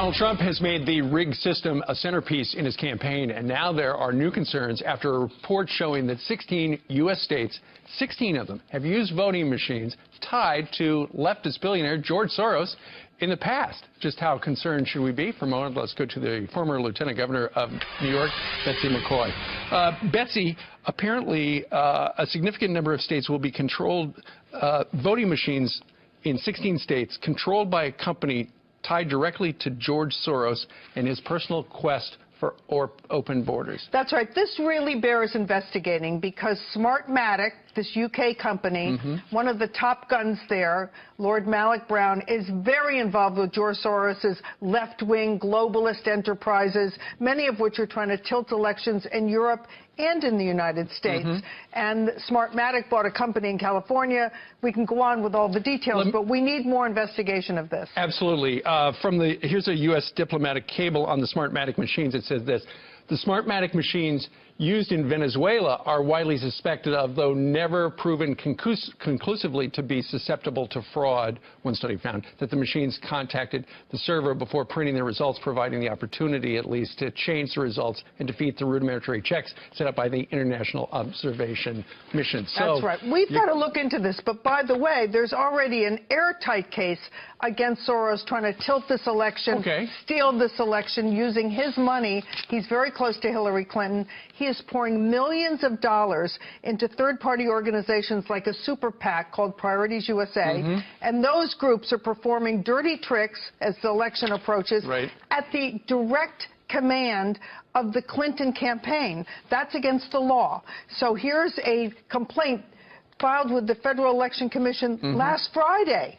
Donald Trump has made the rigged system a centerpiece in his campaign, and now there are new concerns after a report showing that 16 U.S. states, 16 of them, have used voting machines tied to leftist billionaire George Soros in the past. Just how concerned should we be? For a moment, let's go to the former Lieutenant Governor of New York, Betsy McCoy. Betsy, apparently a significant number of states will be controlled, voting machines in 16 states controlled by a company tied directly to George Soros and his personal quest for open borders. That's right. This really bears investigating because Smartmatic, this UK company, one of the top guns there, Lord Malik Brown, is very involved with George Soros' left-wing globalist enterprises, many of which are trying to tilt elections in Europe and in the United States. And Smartmatic bought a company in California. We can go on with all the details, but we need more investigation of this. Absolutely. Here's a U.S. diplomatic cable on the Smartmatic machines. It says this: the Smartmatic machines used in Venezuela are widely suspected of, though never proven conclusively to be susceptible to fraud. One study found that the machines contacted the server before printing the results, providing the opportunity, at least, to change the results and defeat the rudimentary checks set up by the International Observation Mission. That's right. We've got to look into this. But by the way, there's already an airtight case against Soros trying to tilt this election, steal this election using his money. He's very close to Hillary Clinton. He is pouring millions of dollars into third-party organizations like a super PAC called Priorities USA. And those groups are performing dirty tricks as the election approaches at the direct command of the Clinton campaign. That's against the law. So here's a complaint filed with the Federal Election Commission last Friday,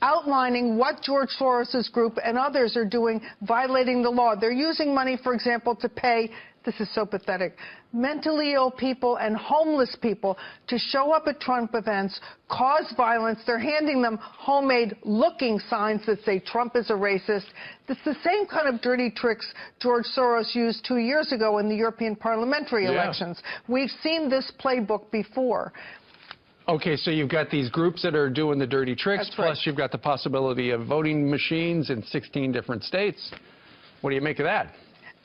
outlining what George Soros' group and others are doing, violating the law. They're using money, for example, to pay, this is so pathetic, mentally ill people and homeless people to show up at Trump events, cause violence. They're handing them homemade-looking signs that say Trump is a racist. It's the same kind of dirty tricks George Soros used 2 years ago in the European parliamentary elections. We've seen this playbook before. Okay, so you've got these groups that are doing the dirty tricks, plus you've got the possibility of voting machines in 16 different states. What do you make of that?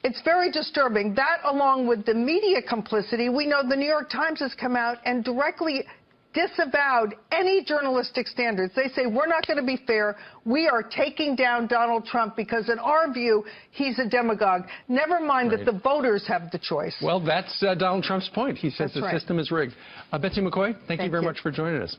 It's very disturbing. That, along with the media complicity, we know the New York Times has come out and directly disavowed any journalistic standards. They say, we're not going to be fair. We are taking down Donald Trump because, in our view, he's a demagogue. Never mind that the voters have the choice. Well, that's Donald Trump's point. He says the system is rigged. Betsy McCoy, thank you very much for joining us.